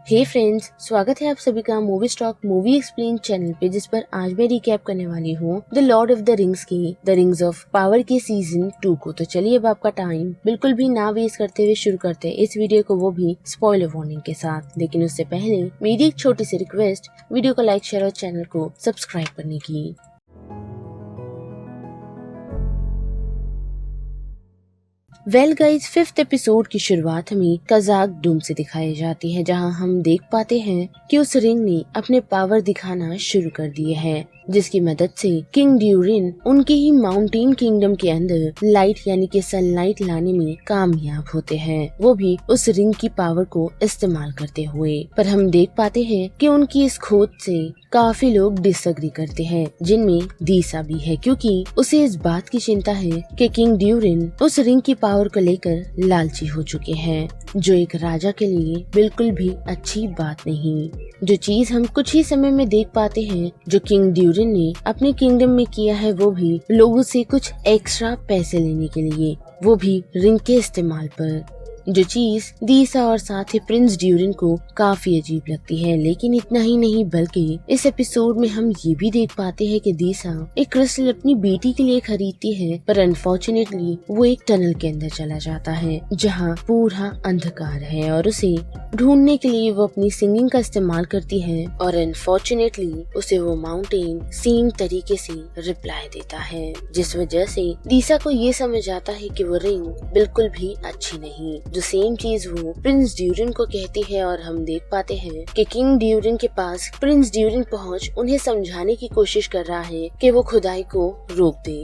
हे friends, स्वागत है आप सभी का movie stock movie explain channel पे, जिस पर आज मैं रिकैप करने वाली हूँ the Lord of the rings की द रिंग्स ऑफ पावर के सीजन 2 को। तो चलिए अब आपका टाइम बिल्कुल भी ना वेस्ट करते हुए शुरू करते हैं इस वीडियो को, वो भी स्पॉइलर वार्निंग के साथ। लेकिन उससे पहले मेरी एक छोटी सी रिक्वेस्ट, वीडियो को लाइक शेयर और चैनल को सब्सक्राइब करने की। वेल गाइस, 5th एपिसोड की शुरुआत हमें कजाक डूम से दिखाई जाती है, जहां हम देख पाते हैं कि उस रिंग ने अपने पावर दिखाना शुरू कर दिए हैं, जिसकी मदद से किंग ड्यूरिन उनके ही माउंटेन किंगडम के अंदर लाइट यानी कि सनलाइट लाने में कामयाब होते हैं, वो भी उस रिंग की पावर को इस्तेमाल करते हुए। पर हम देख पाते हैं कि उनकी इस खोज से काफी लोग डिसएग्री करते हैं, जिनमें दीसा भी है, क्योंकि उसे इस बात की चिंता है कि किंग ड्यूरिन उस रिंग की पावर को लेकर लालची हो चुके हैं, जो एक राजा के लिए बिल्कुल भी अच्छी बात नहीं। जो चीज हम कुछ ही समय में देख पाते हैं जो किंग ड्यूरिन ने अपने किंगडम में किया है, वो भी लोगों से कुछ एक्स्ट्रा पैसे लेने के लिए, वो भी रिंग के इस्तेमाल पर। जो चीज दीसा और साथ ही प्रिंस ड्यूरिन को काफी अजीब लगती है। लेकिन इतना ही नहीं, बल्कि इस एपिसोड में हम ये भी देख पाते हैं कि दीसा एक क्रिस्टल अपनी बेटी के लिए खरीदती है, पर अनफॉर्चुनेटली वो एक टनल के अंदर चला जाता है जहाँ पूरा अंधकार है, और उसे ढूंढने के लिए वो अपनी सिंगिंग का इस्तेमाल करती है, और अनफॉर्चुनेटली उसे वो माउंटेन सेम तरीके से रिप्लाई देता है, जिस वजह से दीसा को ये समझ आता है कि वो रिंग बिल्कुल भी अच्छी नहीं। जो सेम चीज वो प्रिंस ड्यूरिन को कहती है, और हम देख पाते हैं कि किंग ड्यूरिन के पास प्रिंस ड्यूरिन पहुंच उन्हें समझाने की कोशिश कर रहा है कि वो खुदाई को रोक दे,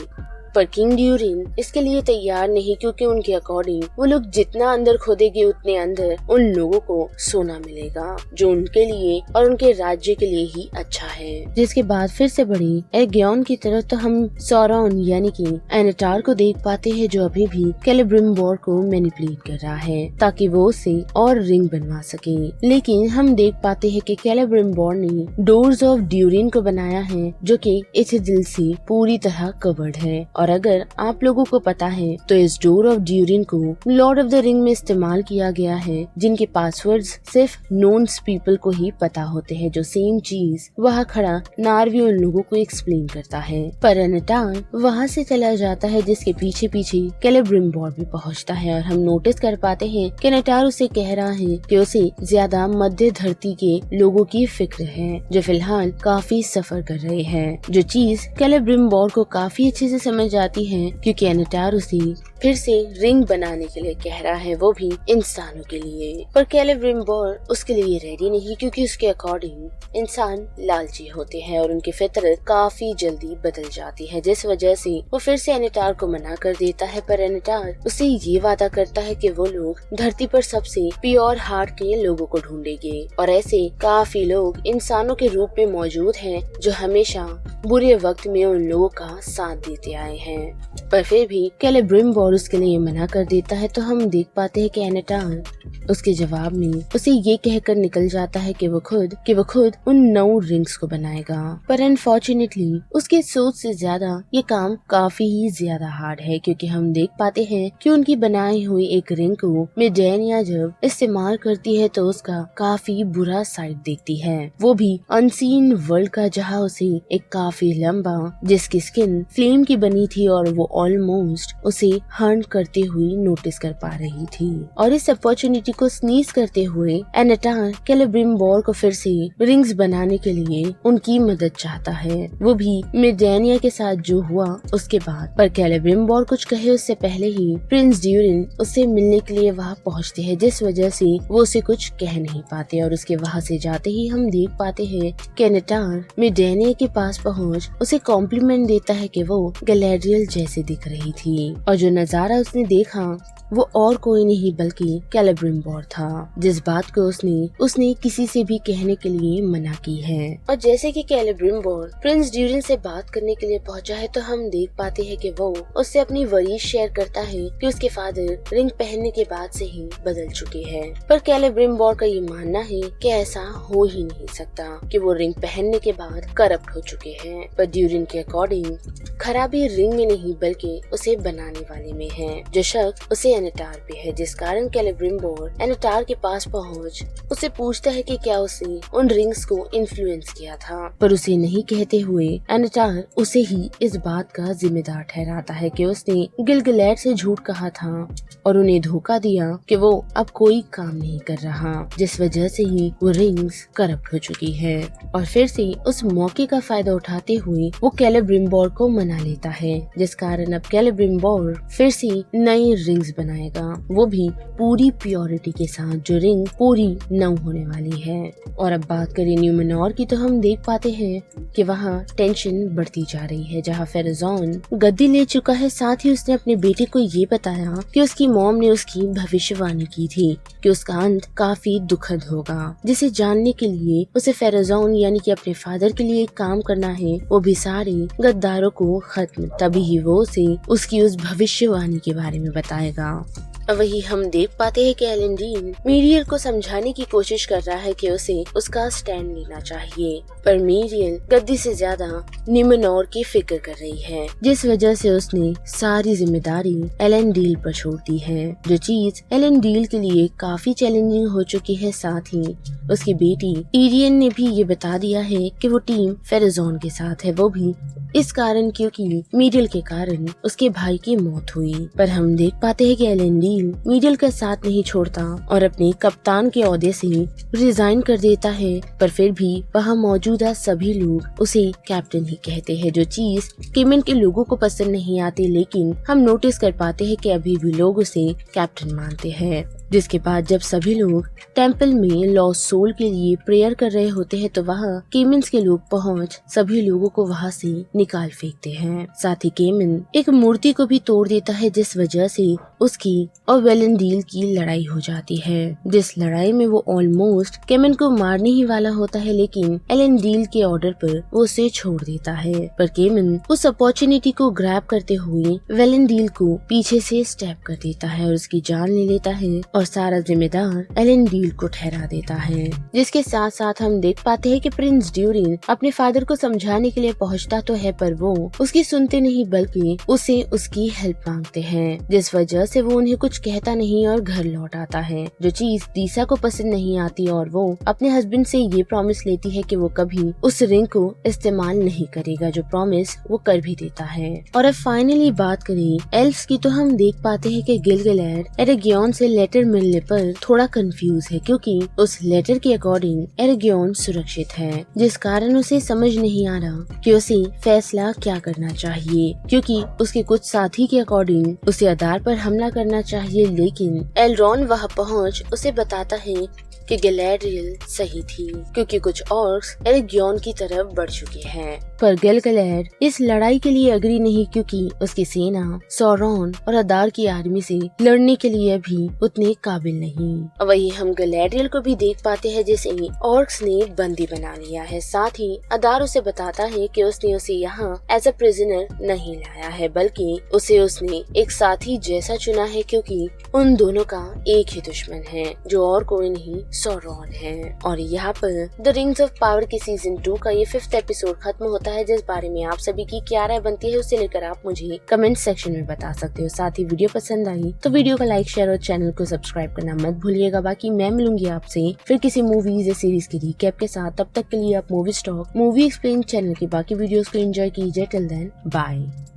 पर किंग ड्यूरिन इसके लिए तैयार नहीं, क्योंकि उनके अकॉर्डिंग वो लोग जितना अंदर खोदेंगे उतने अंदर उन लोगों को सोना मिलेगा, जो उनके लिए और उनके राज्य के लिए ही अच्छा है। जिसके बाद फिर से बड़ी एग्योन की तरफ तो हम सौरन यानी कि एनाटार को देख पाते हैं, जो अभी भी कैलिब्रिम्बोर को मैनिपुलेट कर रहा है ताकि वो उसे और रिंग बनवा सके। लेकिन हम देख पाते हैं कि कैलिब्रिम्बोर ने डोर्स ऑफ ड्यूरिन को बनाया है, जो कि इथिदिल से पूरी तरह कवर्ड है, और अगर आप लोगों को पता है तो इस डोर ऑफ ड्यूरिन को लॉर्ड ऑफ द रिंग में इस्तेमाल किया गया है, जिनके पासवर्ड्स सिर्फ नोन्स पीपल को ही पता होते हैं। जो सेम चीज वहाँ खड़ा नार्वी उन लोगों को एक्सप्लेन करता है, पर एनाटार वहाँ से चला जाता है, जिसके पीछे पीछे कैलिब्रिम्बोर भी पहुँचता है, और हम नोटिस कर पाते हैं कि एनाटार उसे कह रहा है कि उसे ज्यादा मध्य धरती के लोगों की फिक्र है, जो फिलहाल काफी सफर कर रहे हैं। जो चीज कैलिब्रिम्बोर को काफी अच्छे से समझ जाती है, क्योंकि एनाटार उसे फिर से रिंग बनाने के लिए कह रहा है, वो भी इंसानों के लिए। पर कैलिब्रिम्बोर उसके लिए रेडी नहीं, क्योंकि उसके अकॉर्डिंग इंसान लालची होते हैं और उनकी फितरत काफी जल्दी बदल जाती है, जिस वजह से वो फिर से एनाटार को मना कर देता है। पर एनाटार उसे ये वादा करता है कि वो लोग धरती पर सबसे प्योर हार्ट के लोगों को ढूंढेंगे, और ऐसे काफी लोग इंसानों के रूप में मौजूद हैं, जो हमेशा बुरे वक्त में उन लोगों का साथ देते आए हैं। पर फिर भी कैलिब्रिम्बोर उसके लिए मना कर देता है, तो हम देख पाते हैं कि एनाटार उसके जवाब में उसे ये कहकर निकल जाता है कि वो खुद उन 9 रिंग्स को बनाएगा। पर अनफॉर्चुनेटली उसके सोच से ज्यादा ये काम काफी ही ज्यादा हार्ड है, क्योंकि हम देख पाते हैं कि उनकी बनाई हुई एक रिंग को मिडेनिया जब इस्तेमाल करती है तो उसका काफी बुरा साइड देखती है, वो भी अनसीन वर्ल्ड का, जहाँ उसे एक काफी लंबा, जिसकी स्किन फ्लेम की बनी थी, और वो ऑलमोस्ट उसे हर्ट करते हुए नोटिस कर पा रही थी। और इस अपॉर्चुनिटी को स्नीज करते हुए एनाटार कैलिब्रिम्बोर को फिर से रिंग्स बनाने के लिए उनकी मदद चाहता है, वो भी मिडेनिया के साथ जो हुआ उसके बाद। पर कैलिब्रिम्बोर कुछ कहे उससे पहले ही प्रिंस ड्यूरिन उससे मिलने के लिए वहाँ पहुँचते हैं, जिस वजह से वो उसे कुछ कह नहीं पाते, और उसके वहाँ से जाते ही हम देख पाते हैं कि एनाटार मिडेनिया के पास पहुँच उसे कॉम्प्लीमेंट देता है कि वो गैलेड्रियल जैसे दिख रही थी, और जो नजारा उसने देखा वो और कोई नहीं बल्कि कैलिब्रिम्बोर था, जिस बात को उसने किसी से भी कहने के लिए मना की है। और जैसे कि कैलिब्रिम्बोर प्रिंस ड्यूरिन से बात करने के लिए पहुंचा है, तो हम देख पाते हैं कि वो उससे अपनी वरीज शेयर करता है कि उसके फादर रिंग पहनने के बाद से ही बदल चुके हैं। पर कैलिब्रिम्बोर का ये मानना है कि ऐसा हो ही नहीं सकता, कि वो रिंग पहनने के बाद करप्ट हो चुके हैं। पर ड्यूरिन के अकॉर्डिंग खराबी रिंग में नहीं बल्कि उसे बनाने वाले में है। जो शख्स उसे एनाटार पे है, जिस कारण कैलिब्रिम्बोर एनाटार के पास पहुंच उसे पूछता है कि क्या उसने उन रिंग्स को इन्फ्लुएंस किया था, पर उसे नहीं कहते हुए एनाटार उसे ही इस बात का जिम्मेदार ठहराता है कि उसने गिल-गलैड से झूठ कहा था और उन्हें धोखा दिया कि वो अब कोई काम नहीं कर रहा, जिस वजह से ही वो रिंग्स करप्ट हो चुकी है। और फिर से उस मौके का फायदा उठाते हुए वो कैलिब्रिम्बोर को मना लेता है, जिस कारण अब कैलिब्रिम्बोर फिर से नई रिंग्स बनाएगा, वो भी पूरी प्योरिटी के साथ, जो रिंग पूरी 9 होने वाली है। और अब बात करें न्यूमेनॉर की, तो हम देख पाते हैं कि वहाँ टेंशन बढ़ती जा रही है, जहाँ फेराज़ोन गद्दी ले चुका है। साथ ही उसने अपने बेटे को ये बताया कि उसकी मॉम ने उसकी भविष्यवाणी की थी कि उसका अंत काफी दुखद होगा, जिसे जानने के लिए उसे फेराज़ोन यानी कि अपने फादर के लिए काम करना है, वो भी सारे गद्दारों को खत्म, तभी ही वो उसे उसकी उस भविष्यवाणी के बारे में बताएगा। वही हम देख पाते हैं कि एलेंडीन मीरियल को समझाने की कोशिश कर रहा है कि उसे उसका स्टैंड लेना चाहिए, पर मीरियल गद्दी से ज्यादा न्यूमेनॉर की फिक्र कर रही है, जिस वजह से उसने सारी जिम्मेदारी एलेंडील पर छोड़ दी है, जो चीज एलेंडील के लिए काफी चैलेंजिंग हो चुकी है। साथ ही उसकी बेटी टीरियन ने भी ये बता दिया है कि वो टीम फेराज़ोन के साथ है, वो भी इस कारण क्योंकि मीरियल के कारण उसके भाई की मौत हुई। पर हम देख पाते हैं कि एलेंडील मीरियल का साथ नहीं छोड़ता और अपने कप्तान के ओहदे से रिजाइन कर देता है, पर फिर भी वहाँ मौजूदा सभी लोग उसे कैप्टन ही कहते हैं, जो चीज केमन के लोगों को पसंद नहीं आती, लेकिन हम नोटिस कर पाते हैं कि अभी भी लोग उसे कैप्टन मानते हैं। जिसके बाद जब सभी लोग टेम्पल में लॉस्ट सोल के लिए प्रेयर कर रहे होते हैं, तो वहाँ केमन्स के लोग पहुँच सभी लोगों को वहाँ से निकाल फेंकते हैं। साथ ही केमन एक मूर्ति को भी तोड़ देता है, जिस वजह से उसकी और वेलेंडील की लड़ाई हो जाती है, जिस लड़ाई में वो ऑलमोस्ट केमन को मारने ही वाला होता है, लेकिन एलेंडील के ऑर्डर पर वो उसे छोड़ देता है। पर केमन उस अपॉर्चुनिटी को ग्रैब करते हुए वेलेंडील को पीछे से स्टैब कर देता है और उसकी जान ले लेता है और सारा जिम्मेदार एलेंडील को ठहरा देता है। जिसके साथ साथ हम देख पाते हैं कि प्रिंस ड्यूरिन अपने फादर को समझाने के लिए पहुंचता तो है, पर वो उसकी सुनते नहीं बल्कि उसे उसकी हेल्प मांगते हैं, जिस वजह से वो उन्हें कुछ कहता नहीं और घर लौट आता है, जो चीज दीसा को पसंद नहीं आती और वो अपने हस्बैंड से ये प्रॉमिस लेती है कि वो कभी उस रिंग को इस्तेमाल नहीं करेगा, जो प्रॉमिस वो कर भी देता है। और अब फाइनली बात करें एल्फ्स की, तो हम देख पाते हैं कि गिल-गलैड एरेगियन से लेटर मिलने पर थोड़ा कंफ्यूज है, क्योंकि उस लेटर के अकॉर्डिंग एरेगियन सुरक्षित है, जिस कारण उसे समझ नहीं आ रहा कि उसे फैसला क्या करना चाहिए, क्योंकि उसके कुछ साथी के अकॉर्डिंग उसे आधार पर हमला करना चाहिए, लेकिन एलरॉन वहाँ पहुँच उसे बताता है कि गैलेरियल सही थी, क्योंकि कुछ ऑर्क्स एरेगियन की तरफ बढ़ चुके हैं। पर गिल-गलैड इस लड़ाई के लिए अग्री नहीं, क्योंकि उसकी सेना सौरॉन और अदार की आर्मी से लड़ने के लिए भी उतने काबिल नहीं। वही हम गैलेरियल को भी देख पाते हैं जिसे ऑर्क्स ने बंदी बना लिया है। साथ ही अदार उसे बताता है कि उसने उसे यहाँ एज अ प्रिजनर नहीं लाया है, बल्कि उसने एक साथी जैसा चुना है, क्योंकि उन दोनों का एक ही दुश्मन है, जो और कोई नहीं सौरॉन है। और यहाँ पर द रिंग्स ऑफ पावर की सीजन 2 का ये 5th एपिसोड खत्म होता है, जिस बारे में आप सभी की क्या राय बनती है उसे लेकर आप मुझे कमेंट सेक्शन में बता सकते हो। साथ ही वीडियो पसंद आई तो वीडियो को लाइक, शेयर और चैनल को सब्सक्राइब करना मत भूलिएगा। बाकी मैं मिलूंगी आपसे फिर किसी मूवीज या सीरीज की रिकैप के साथ। तब तक के लिए आप movie stock movie explain channel की बाकी वीडियोस को एंजॉय कीजिए। Till then bye.